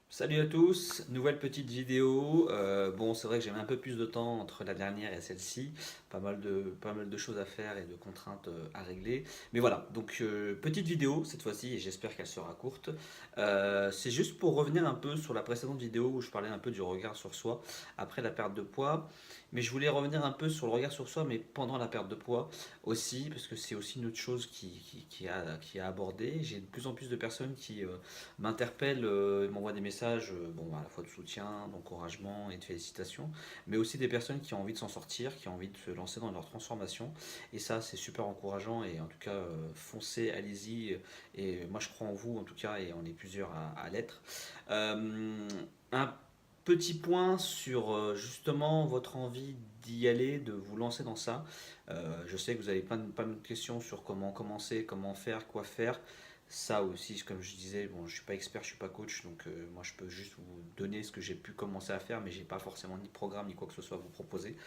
Salut à tous, nouvelle petite vidéo. Bon, c'est vrai que j'ai mis un peu plus de temps entre la dernière et celle-ci. Pas mal de choses à faire et de contraintes à régler. Mais voilà, donc petite vidéo cette fois-ci et j'espère qu'elle sera courte. C'est juste pour revenir un peu sur la précédente vidéo où je parlais un peu du regard sur soi après la perte de poids. Mais je voulais revenir un peu sur le regard sur soi, mais pendant la perte de poids aussi, parce que c'est aussi une autre chose qui a abordé. J'ai de plus en plus de personnes qui m'interpelle, m'envoie des messages, bon, à la fois de soutien, d'encouragement et de félicitations, mais aussi des personnes qui ont envie de s'en sortir, qui ont envie de se lancer dans leur transformation. Et ça, c'est super encourageant. Et en tout cas, foncez, allez-y. Et moi, je crois en vous, en tout cas, et on est plusieurs à l'être. Un petit point sur justement votre envie d'y aller, de vous lancer dans ça. Je sais que vous avez pas mal de questions sur comment commencer, comment faire, quoi faire. Ça aussi, comme je disais, bon, je suis pas expert, je suis pas coach, donc moi je peux juste vous donner ce que j'ai pu commencer à faire, mais j'ai pas forcément ni de programme ni quoi que ce soit à vous proposer.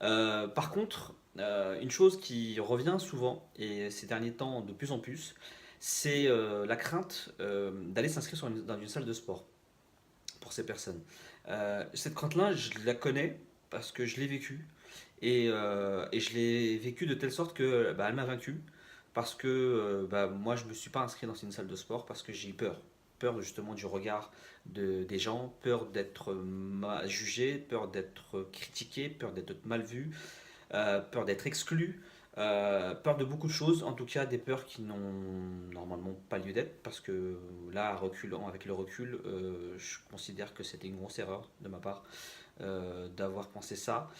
Par contre, une chose qui revient souvent et ces derniers temps de plus en plus, c'est la crainte d'aller s'inscrire dans une salle de sport pour ces personnes. Cette crainte-là, je la connais parce que je l'ai vécue et je l'ai vécue de telle sorte que bah, elle m'a vaincu parce que bah, moi je me suis pas inscrit dans une salle de sport parce que j'ai eu peur. Peur justement du regard des gens, peur d'être jugé, peur d'être critiqué, peur d'être mal vu, peur d'être exclu, peur de beaucoup de choses, en tout cas des peurs qui n'ont normalement pas lieu d'être, parce que là, avec le recul, je considère que c'était une grosse erreur de ma part d'avoir pensé ça.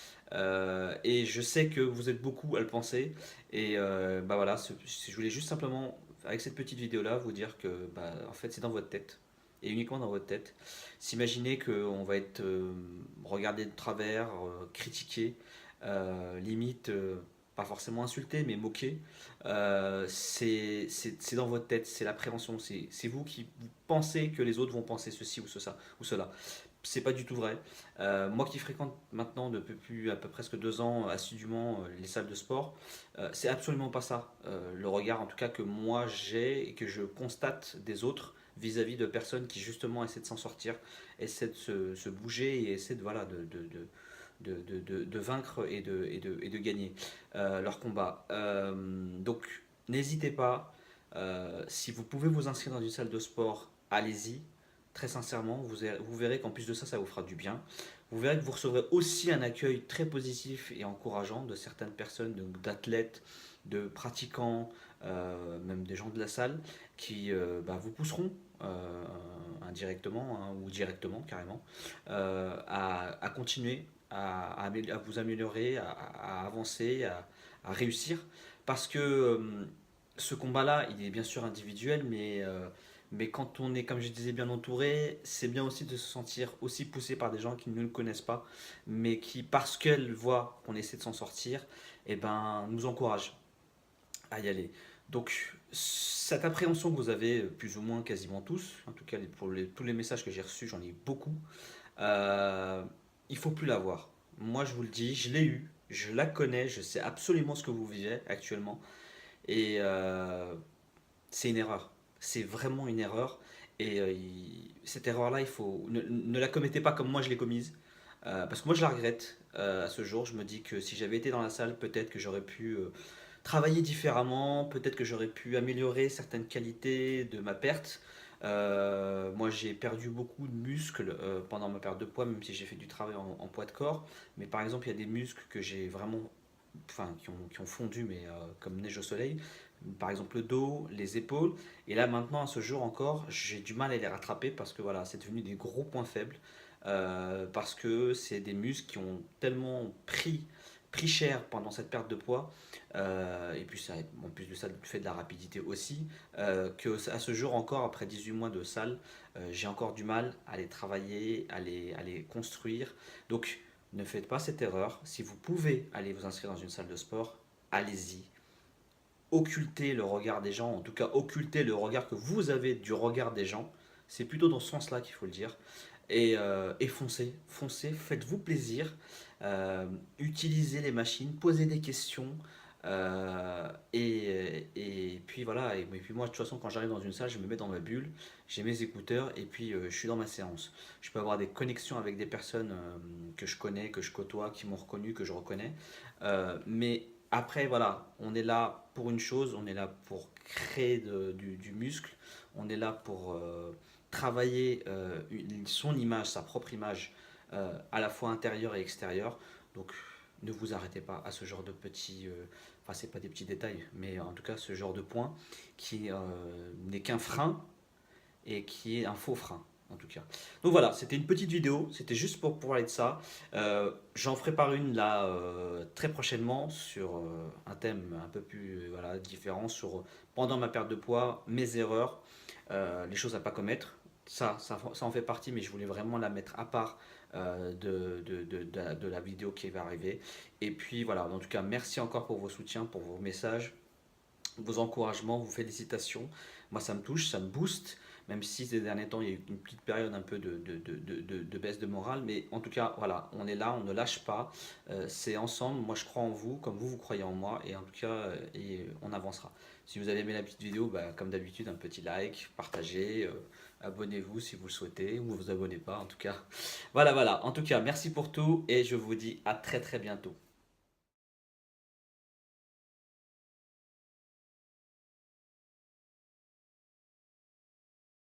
Et je sais que vous êtes beaucoup à le penser, et bah voilà, je voulais juste simplement, avec cette petite vidéo-là, vous dire que bah, en fait c'est dans votre tête. Et uniquement dans votre tête. S'imaginer qu'on va être regardé de travers, critiqué, limite, pas forcément insulté, mais moqué, c'est dans votre tête, c'est la prévention, c'est vous qui vous pensez que les autres vont penser ceci ou cela. Ou cela. C'est pas du tout vrai. Moi qui fréquente maintenant depuis à peu presque 2 ans assidûment les salles de sport, c'est absolument pas ça. Le regard en tout cas que moi j'ai et que je constate des autres vis-à-vis de personnes qui justement essaient de s'en sortir, essaient de se bouger et essaient de, voilà, de vaincre et de gagner leur combat. Donc n'hésitez pas, si vous pouvez vous inscrire dans une salle de sport, allez-y. Très sincèrement, vous verrez qu'en plus de ça, ça vous fera du bien. Vous verrez que vous recevrez aussi un accueil très positif et encourageant de certaines personnes, d'athlètes, de pratiquants, même des gens de la salle, qui bah, vous pousseront indirectement hein, ou directement carrément à continuer, à vous améliorer, à avancer, à réussir. Parce que ce combat-là, il est bien sûr individuel, mais quand on est, comme je disais, bien entouré, c'est bien aussi de se sentir aussi poussé par des gens qui ne le connaissent pas, mais qui, parce qu'elles voient qu'on essaie de s'en sortir, eh ben, nous encouragent à y aller. Donc, cette appréhension que vous avez, plus ou moins quasiment tous, en tout cas tous les messages que j'ai reçus, j'en ai eu beaucoup, euh, il faut plus l'avoir. Moi, je vous le dis, je l'ai eu, je la connais, je sais absolument ce que vous vivez actuellement. Et c'est une erreur. C'est vraiment une erreur. Et cette erreur-là, ne la commettez pas comme moi je l'ai commise. Parce que moi, je la regrette à ce jour. Je me dis que si j'avais été dans la salle, peut-être que j'aurais pu travailler différemment, peut-être que j'aurais pu améliorer certaines qualités de ma perte. Moi, j'ai perdu beaucoup de muscles pendant ma perte de poids, même si j'ai fait du travail en poids de corps. Mais par exemple, il y a des muscles que j'ai vraiment, enfin, qui ont fondu, mais comme neige au soleil. Par exemple, le dos, les épaules. Et là, maintenant, à ce jour encore, j'ai du mal à les rattraper parce que voilà, c'est devenu des gros points faibles. Parce que c'est des muscles qui ont tellement pris cher pendant cette perte de poids, et puis ça, en plus de ça, le fait de la rapidité aussi, que à ce jour encore, après 18 mois de salle, j'ai encore du mal à les travailler, à les construire. Donc ne faites pas cette erreur. Si vous pouvez aller vous inscrire dans une salle de sport, allez-y. Occultez le regard des gens, en tout cas occultez le regard que vous avez du regard des gens. C'est plutôt dans ce sens-là qu'il faut le dire. Et foncez, foncez, faites-vous plaisir, utilisez les machines, posez des questions, Et puis voilà, et puis moi de toute façon quand j'arrive dans une salle, je me mets dans ma bulle, j'ai mes écouteurs et puis je suis dans ma séance. Je peux avoir des connexions avec des personnes que je connais, que je côtoie, qui m'ont reconnu, que je reconnais. Mais après voilà, on est là pour une chose, on est là pour créer du muscle, on est là pour travailler son image, sa propre image, à la fois intérieure et extérieure. Donc ne vous arrêtez pas à ce genre de petits, enfin c'est pas des petits détails, mais en tout cas ce genre de point qui n'est qu'un frein et qui est un faux frein en tout cas. Donc voilà, c'était une petite vidéo, c'était juste pour parler de ça. J'en ferai par une là très prochainement sur un thème un peu plus voilà, différent, sur pendant ma perte de poids, mes erreurs, les choses à pas commettre. Ça en fait partie, mais je voulais vraiment la mettre à part de la vidéo qui va arriver. Et puis voilà, en tout cas, merci encore pour vos soutiens, pour vos messages, vos encouragements, vos félicitations. Moi, ça me touche, ça me booste, même si ces derniers temps, il y a eu une petite période un peu de baisse de morale. Mais en tout cas, voilà, on est là, on ne lâche pas. C'est ensemble. Moi, je crois en vous, comme vous croyez en moi. Et en tout cas, on avancera. Si vous avez aimé la petite vidéo, bah, comme d'habitude, un petit like, partagez, abonnez-vous si vous le souhaitez, ou vous abonnez pas en tout cas. Voilà, voilà. En tout cas, merci pour tout et je vous dis à très très bientôt.